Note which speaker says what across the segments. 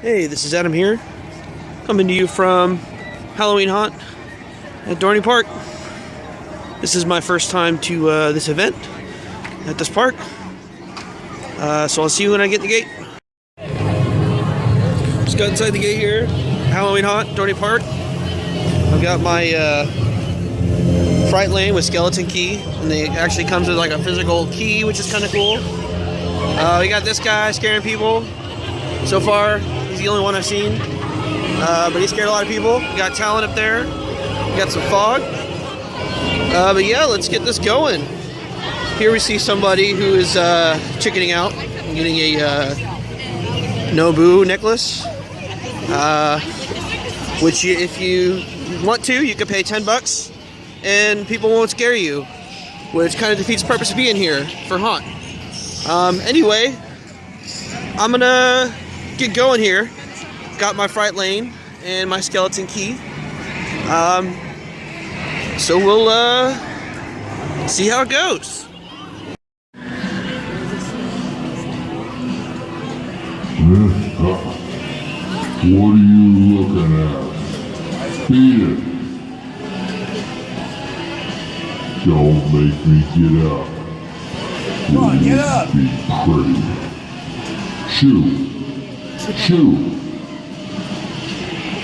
Speaker 1: Hey, this is Adam here, coming to you from Halloween Haunt at Dorney Park. This is my first time to this event at this park, so I'll see you when I get to the gate. Just got inside the gate here, Halloween Haunt, Dorney Park. I've got my fright lane with skeleton key, and it actually comes with like a physical key, which is kind of cool. We got this guy scaring people. So far, he's the only one I've seen, but he scared a lot of people. We got Talon up there. We got some fog. But yeah, let's get this going. Here we see somebody who is chickening out and getting a Nobu necklace, which if you want to, you could pay $10 and people won't scare you, which kind of defeats the purpose of being here for Haunt. Anyway, I'm gonna get going here. Got my fright lane and my skeleton key. So we'll see how it goes.
Speaker 2: What are you looking at? Beat it. Don't make me get up.
Speaker 3: Come on, get up.
Speaker 2: Be pretty. Shoo. Shoo.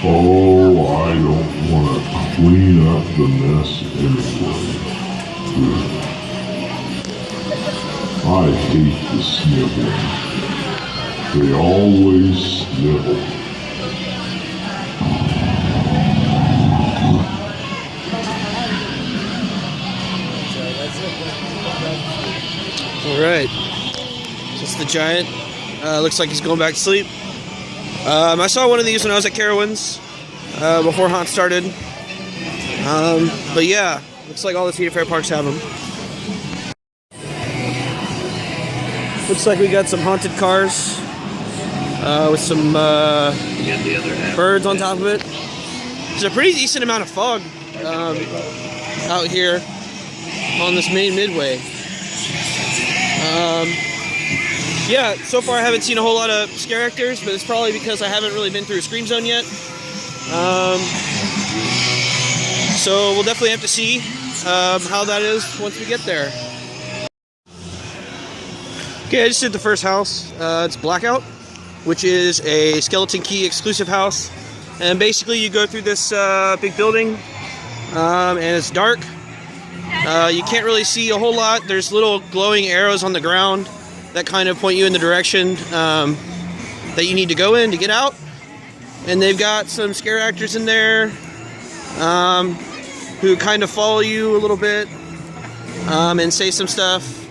Speaker 2: Oh, I don't want to clean up the mess anyway. I hate the sniveling. They always snivel.
Speaker 1: Alright. So it's the giant. Looks like he's going back to sleep. I saw one of these when I was at Carowinds before Haunt started. But yeah, looks like all the Cedar Fair parks have them. Looks like we got some haunted cars with some birds on top of it. There's a pretty decent amount of fog out here on this main midway. Yeah, so far I haven't seen a whole lot of scare actors, but it's probably because I haven't really been through a Scream Zone yet. So we'll definitely have to see how that is once we get there. Okay, I just did the first house. It's Blackout, which is a skeleton key exclusive house. And basically you go through this big building, and it's dark. You can't really see a whole lot. There's little glowing arrows on the ground that kind of point you in the direction that you need to go in to get out. And they've got some scare actors in there who kind of follow you a little bit and say some stuff.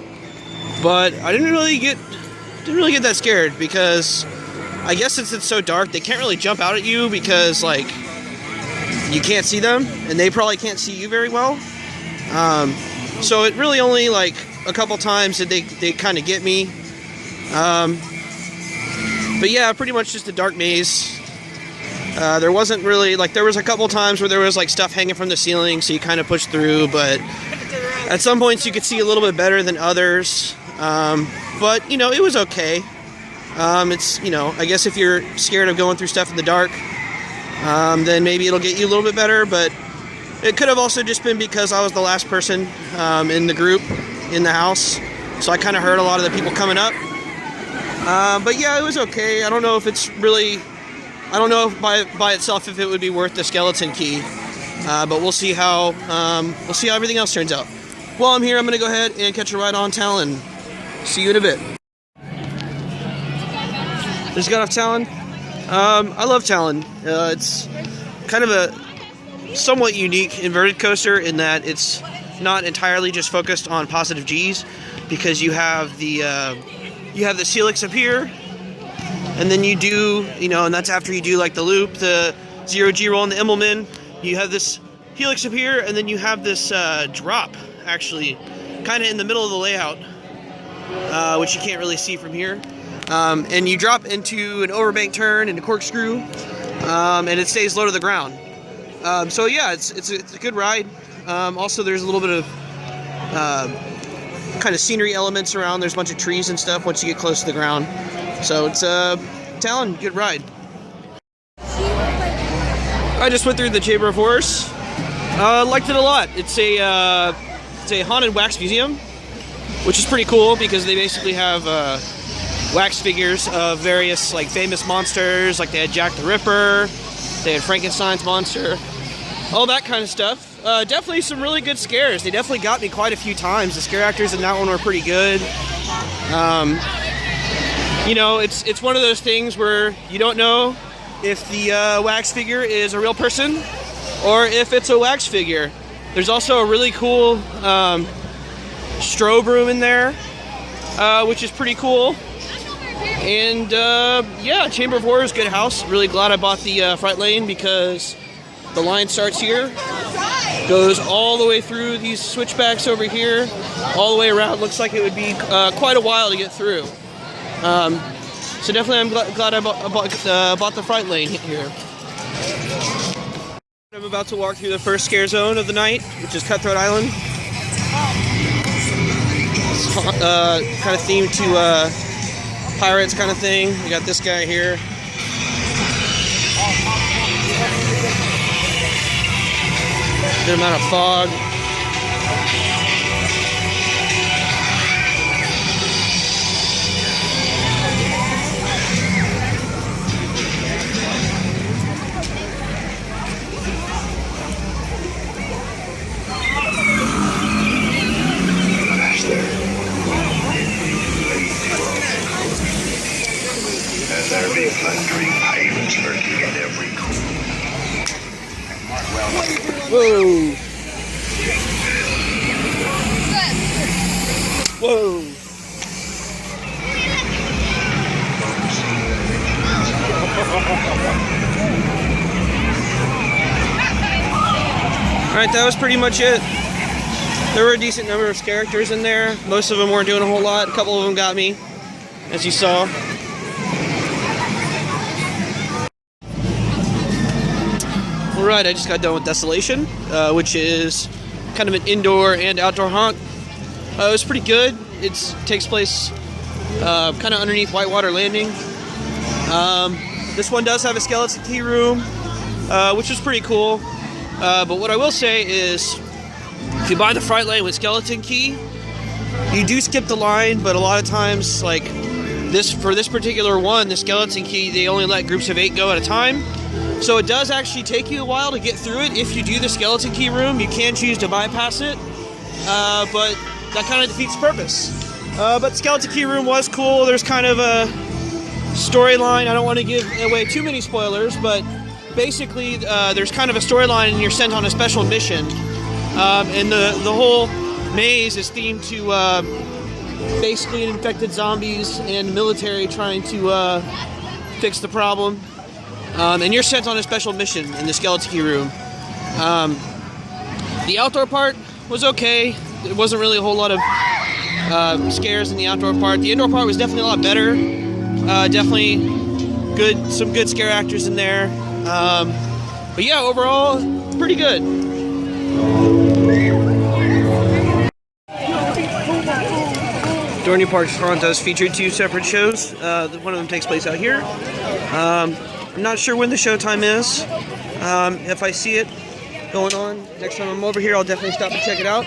Speaker 1: But I didn't really get that scared because I guess since it's so dark, they can't really jump out at you because like you can't see them and they probably can't see you very well. So it really only like a couple times did they kind of get me. But yeah, pretty much just a dark maze. There wasn't really like, there was a couple times where there was like stuff hanging from the ceiling, so you kind of pushed through, but at some points you could see a little bit better than others. But you know, it was okay. It's, you know, I guess if you're scared of going through stuff in the dark, then maybe it'll get you a little bit better, but it could have also just been because I was the last person in the group in the house, so I kind of heard a lot of the people coming up. But yeah, it was okay. I don't know if it's really, I don't know if by itself if it would be worth the skeleton key, but we'll see how everything else turns out. While I'm here, I'm gonna go ahead and catch a ride on Talon. See you in a bit. Just got off Talon. I love Talon. It's kind of a somewhat unique inverted coaster in that it's not entirely just focused on positive G's, because you have the this helix up here, and then you do, you know, and that's after you do like the loop, the 0G roll and the Immelman. You have this helix up here, and then you have this drop actually kind of in the middle of the layout, which you can't really see from here. And you drop into an overbank turn and a corkscrew, and it stays low to the ground. So yeah, it's a good ride. Also, there's a little bit of kind of scenery elements around. There's a bunch of trees and stuff once you get close to the ground. So it's Talon, good ride. I just went through the Chamber of Horrors. Liked it a lot. It's a haunted wax museum, which is pretty cool because they basically have wax figures of various like famous monsters. Like they had Jack the Ripper, they had Frankenstein's monster, all that kind of stuff. Definitely some really good scares. They definitely got me quite a few times. The scare actors in that one were pretty good. You know, it's one of those things where you don't know if the wax figure is a real person or if it's a wax figure. There's also a really cool strobe room in there, which is pretty cool. And yeah, Chamber of Horrors, good house. Really glad I bought the Fright Lane because the line starts here, goes all the way through these switchbacks over here, all the way around. Looks like it would be quite a while to get through. So definitely I'm glad I bought the Fright Lane here. I'm about to walk through the first scare zone of the night, which is Cutthroat Island. It's kind of themed to pirates kind of thing. We got this guy here. Good amount of fog.
Speaker 4: There be plundering pirates lurking in every corner.
Speaker 1: Whoa! Whoa! Alright, that was pretty much it. There were a decent number of characters in there. Most of them weren't doing a whole lot. A couple of them got me, as you saw. Alright, I just got done with Desolation, which is kind of an indoor and outdoor haunt. It was pretty good. It takes place kind of underneath Whitewater Landing. This one does have a skeleton key room, which is pretty cool. But what I will say is, if you buy the Fright Lane with skeleton key, you do skip the line, but a lot of times, like for this particular one, the skeleton key, they only let groups of 8 go at a time. So it does actually take you a while to get through it. If you do the skeleton key room, you can choose to bypass it, but that kind of defeats the purpose. But the skeleton key room was cool. There's kind of a storyline. I don't want to give away too many spoilers, but basically there's kind of a storyline and you're sent on a special mission. And the whole maze is themed to basically infected zombies and military trying to fix the problem. And you're sent on a special mission in the skeleton key room. The outdoor part was okay. There wasn't really a whole lot of scares in the outdoor part. The indoor part was definitely a lot better. Definitely some good scare actors in there. But yeah, overall, pretty good. Dorney Park's Haunt does feature 2 separate shows. One of them takes place out here. I'm not sure when the showtime is. If I see it going on next time I'm over here, I'll definitely stop and check it out.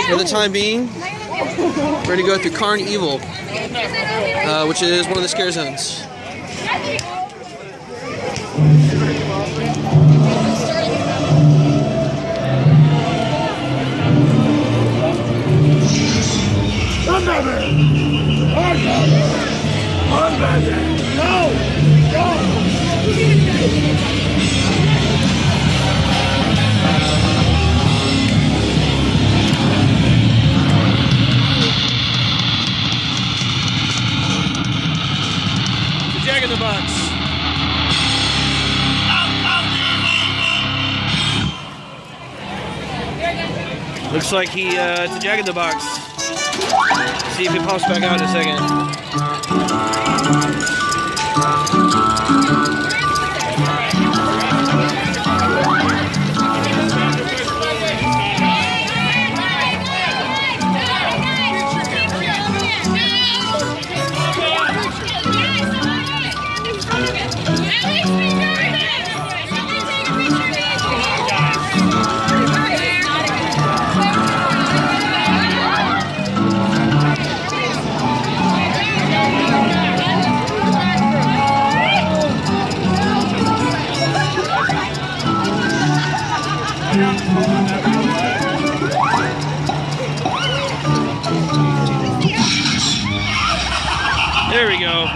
Speaker 1: For the time being, we're going to go through Carnival, which is one of the scare zones. Jack in the Box. Looks like it's a Jack in the Box. See if he pops back out in a second. There we go.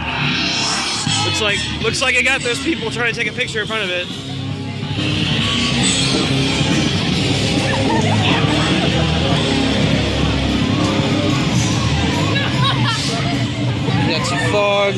Speaker 1: Looks like I got those people trying to take a picture in front of it. Got some fog.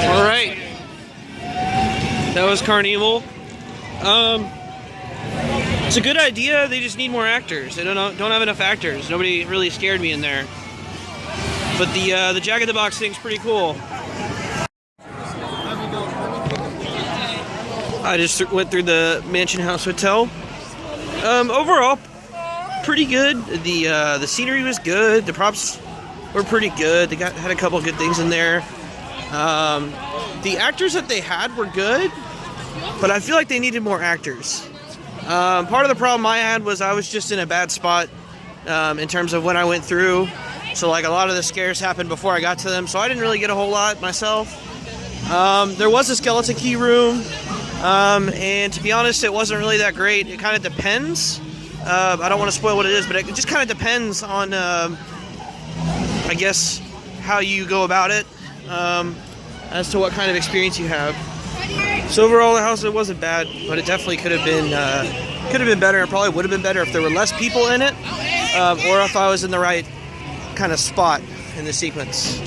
Speaker 1: Alright, that was Carnival. It's a good idea, they just need more actors. They don't have enough actors. Nobody really scared me in there. But the Jack in the Box thing's pretty cool. I just went through the Mansion House Hotel. Overall, pretty good. The scenery was good. The props were pretty good. They had a couple good things in there. The actors that they had were good, but I feel like they needed more actors. Part of the problem I had was I was just in a bad spot in terms of when I went through. So like a lot of the scares happened before I got to them, so I didn't really get a whole lot myself. There was a skeleton key room, and to be honest, it wasn't really that great. It kind of depends. I don't want to spoil what it is, but it just kind of depends on, I guess, how you go about it, as to what kind of experience you have. So overall, the house, it wasn't bad, but it definitely could have been better. It probably would have been better if there were less people in it, or if I was in the right kind of spot in the sequence.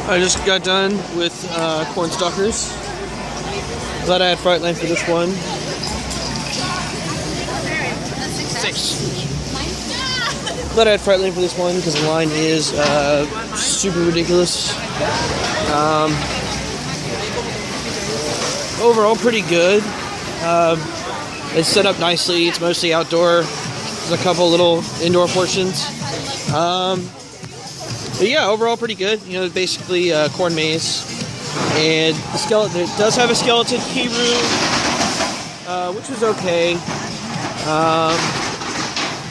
Speaker 1: I just got done with CornStalkers. Glad I had Frightline for this one. 6. Glad I had Frightline for this one because the line is super ridiculous. Overall, pretty good. It's set up nicely. It's mostly outdoor. There's a couple little indoor portions. But yeah, overall pretty good. You know, basically corn maze. And the skeleton, it does have a skeleton key room, which was okay.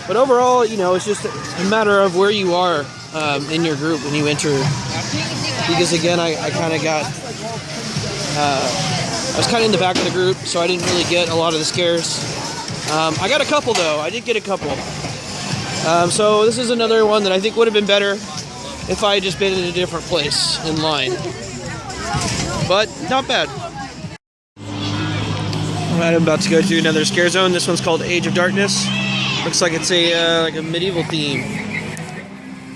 Speaker 1: But overall, you know, it's just a matter of where you are in your group when you enter. Because again, I kind of got, I was kind of in the back of the group, so I didn't really get a lot of the scares. I got a couple though. I did get a couple. So this is another one that I think would have been better if I had just been in a different place in line. But not bad. Alright, I'm about to go to another scare zone. This one's called Age of Darkness. Looks like it's a like a medieval theme.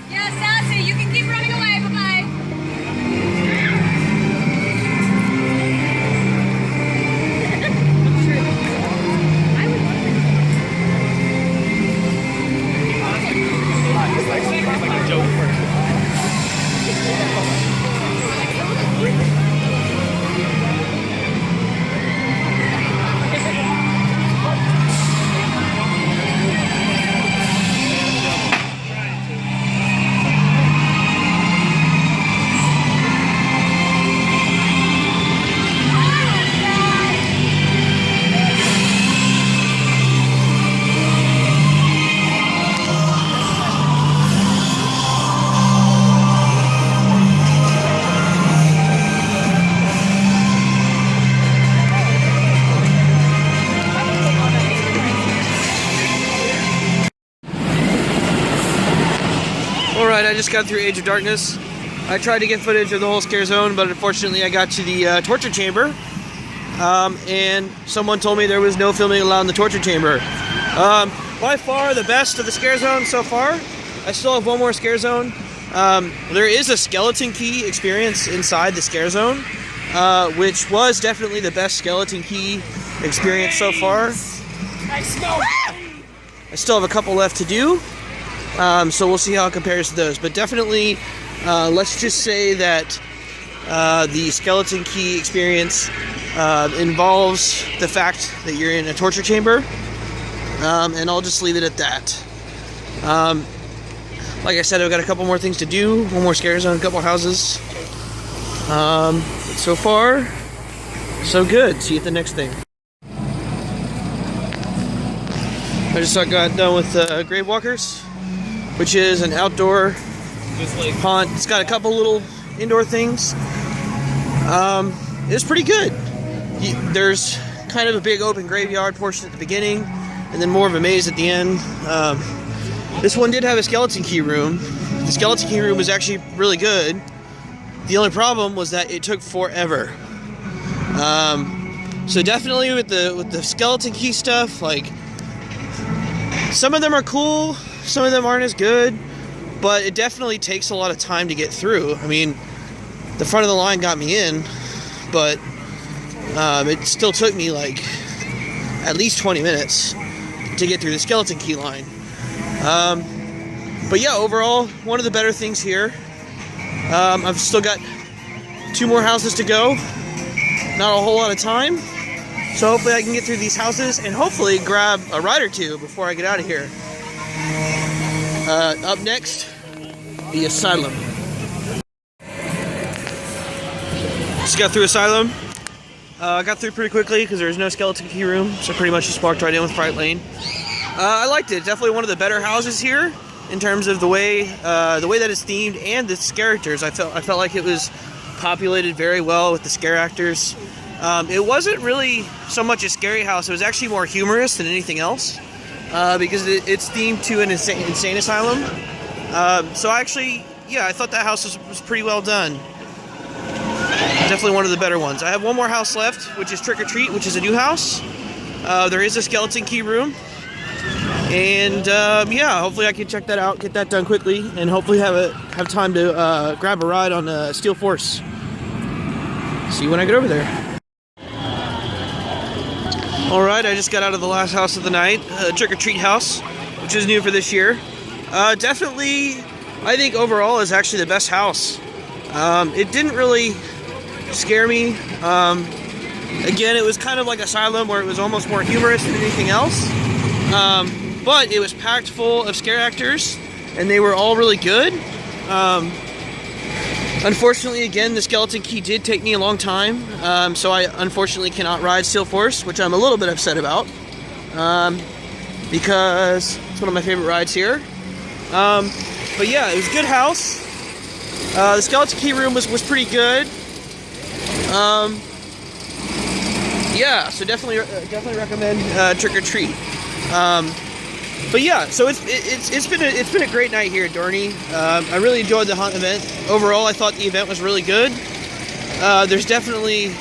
Speaker 5: Yeah, Sassy, you can keep running away. Bye-bye.
Speaker 1: Alright, I just got through Age of Darkness. I tried to get footage of the whole scare zone, but unfortunately I got to the torture chamber. And someone told me there was no filming allowed in the torture chamber. By far the best of the scare zone so far. I still have one more scare zone. There is a skeleton key experience inside the scare zone, which was definitely the best skeleton key experience so far.
Speaker 3: I smell
Speaker 1: I still have a couple left to do, so we'll see how it compares to those. But definitely, let's just say that the skeleton key experience involves the fact that you're in a torture chamber, and I'll just leave it at that. Like I said, I've got a couple more things to do, one more scare zone, a couple houses. But so far, so good. See you at the next thing. I just got done with Gravewalkers, which is an outdoor haunt. It's got a couple little indoor things. It's pretty good. There's kind of a big open graveyard portion at the beginning, and then more of a maze at the end. This one did have a skeleton key room. The skeleton key room was actually really good. The only problem was that it took forever. So definitely with the skeleton key stuff, like, some of them are cool, some of them aren't as good, but it definitely takes a lot of time to get through. I mean, the front of the line got me in, but it still took me like at least 20 minutes to get through the skeleton key line. But yeah, overall, one of the better things here. I've still got 2 more houses to go. Not a whole lot of time. So hopefully I can get through these houses and hopefully grab a ride or 2 before I get out of here. Up next, the Asylum. Just got through Asylum. I got through pretty quickly because there's no skeleton key room, so pretty much just walked right in with Fright Lane. I liked it. Definitely one of the better houses here in terms of the way that it's themed and the characters. I felt like it was populated very well with the scare actors. It wasn't really so much a scary house. It was actually more humorous than anything else, because it's themed to an insane asylum. So actually, yeah, I thought that house was pretty well done. Definitely one of the better ones. I have one more house left, which is Trick or Treat, which is a new house. There is a skeleton key room. And yeah, hopefully I can check that out, get that done quickly, and hopefully have time to grab a ride on Steel Force. See you when I get over there. Alright, I just got out of the last house of the night, Trick or Treat house, which is new for this year. Definitely, I think overall is actually the best house. It didn't really scare me. Again, it was kind of like Asylum, where it was almost more humorous than anything else. But it was packed full of scare actors, and they were all really good. Unfortunately, again, the skeleton key did take me a long time, so I unfortunately cannot ride Steel Force, which I'm a little bit upset about, because it's one of my favorite rides here. But yeah, it was a good house. The skeleton key room was pretty good. Yeah, so definitely recommend Trick or Treat. But yeah, so it's been a great night here at Dorney. I really enjoyed the haunt event. Overall, I thought the event was really good. There are definitely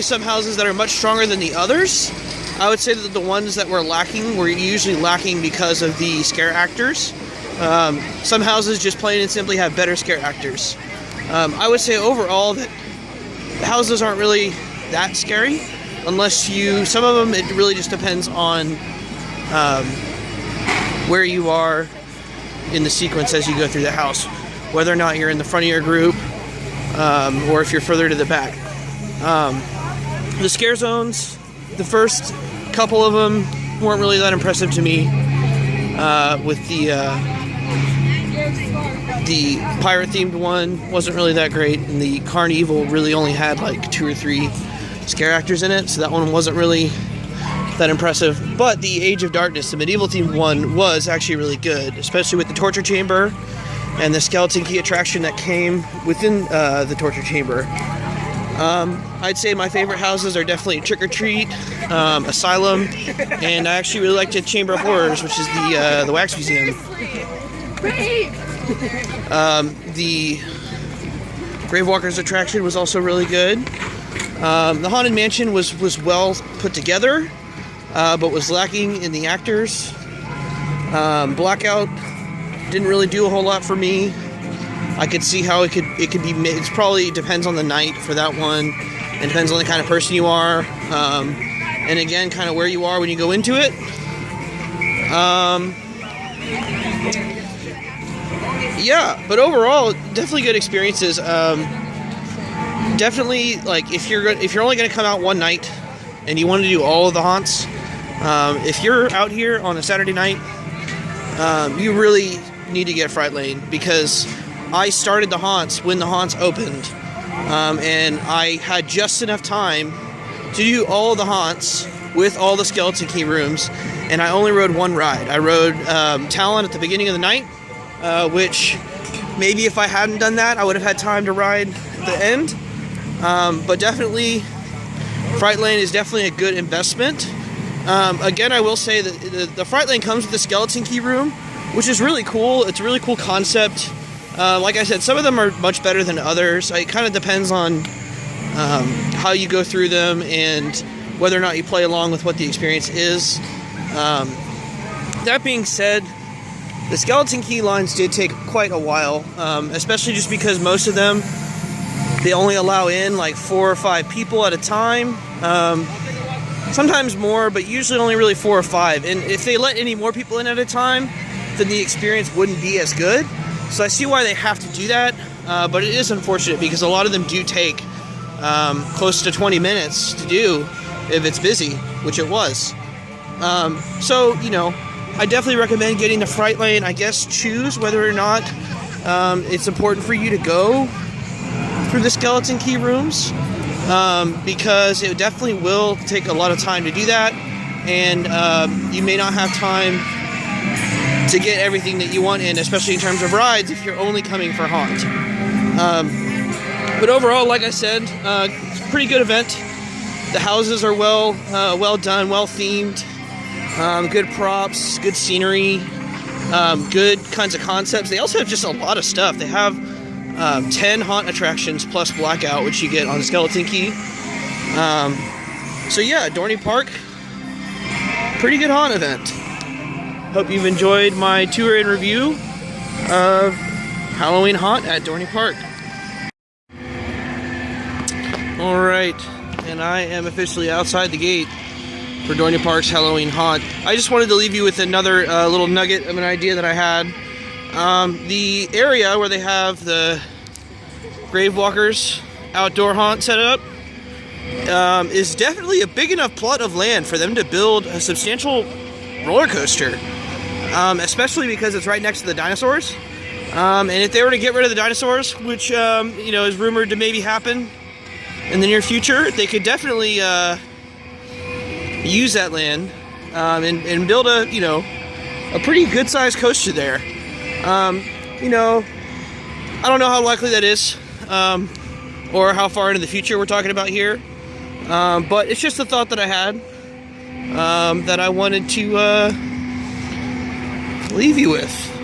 Speaker 1: some houses that are much stronger than the others. I would say that the ones that were lacking were usually lacking because of the scare actors. Some houses just plain and simply have better scare actors. I would say overall that the houses aren't really that scary. Some of them, it really just depends on where you are in the sequence as you go through the house. Whether or not you're in the front of your group, or if you're further to the back. The scare zones, the first couple of them weren't really that impressive to me. With the pirate-themed one wasn't really that great, and the Carnival really only had like 2 or 3 scare actors in it, so that one wasn't really that impressive. But the Age of Darkness, the medieval themed one, was actually really good, especially with the torture chamber and the skeleton key attraction that came within the torture chamber. I'd say my favorite houses are definitely Trick or Treat, Asylum, and I actually really liked the Chamber of Horrors, which is the Wax Museum. The Gravewalkers attraction was also really good. The Haunted Mansion was well put together, but was lacking in the actors. Blackout didn't really do a whole lot for me. I could see how it could be. It's probably depends on the night for that one. It depends on the kind of person you are, and again, kind of where you are when you go into it. Yeah, but overall, definitely good experiences. Definitely, like if you're only going to come out one night and you want to do all of the haunts, if you're out here on a Saturday night, you really need to get Fright Lane, because I started the haunts when the haunts opened, and I had just enough time to do all of the haunts with all the skeleton key rooms, and I only rode one ride. I rode Talon at the beginning of the night, which maybe if I hadn't done that, I would have had time to ride at the end. But definitely, Fright Lane is definitely a good investment. Again, I will say that the Fright Lane comes with the skeleton key room, which is really cool. It's a really cool concept. Like I said, some of them are much better than others. It kind of depends on how you go through them and whether or not you play along with what the experience is. That being said, the skeleton key lines did take quite a while, especially just because most of them, they only allow in like 4 or 5 people at a time. Sometimes more, but usually only really 4 or 5. And if they let any more people in at a time, then the experience wouldn't be as good. So I see why they have to do that, but it is unfortunate because a lot of them do take close to 20 minutes to do if it's busy, which it was. So, you know, I definitely recommend getting the Fright Lane. I guess choose whether or not it's important for you to go through the skeleton key rooms, because it definitely will take a lot of time to do that, and you may not have time to get everything that you want in, especially in terms of rides if you're only coming for haunt. But overall, like I said, it's a pretty good event. The houses are well done, well themed, good props, good scenery, good kinds of concepts. They also have just a lot of stuff. They have 10 haunt attractions plus Blackout, which you get on Skeleton Key. So yeah, Dorney Park, pretty good haunt event. Hope you've enjoyed my tour and review of Halloween Haunt at Dorney Park. Alright, and I am officially outside the gate for Dorney Park's Halloween Haunt. I just wanted to leave you with another little nugget of an idea that I had. The area where they have the Gravewalkers outdoor haunt set up is definitely a big enough plot of land for them to build a substantial roller coaster, especially because it's right next to the dinosaurs. And if they were to get rid of the dinosaurs, which you know, is rumored to maybe happen in the near future, they could definitely use that land and build a, you know, a pretty good sized coaster there. You know, I don't know how likely that is, or how far into the future we're talking about here, but it's just a thought that I had, that I wanted to leave you with.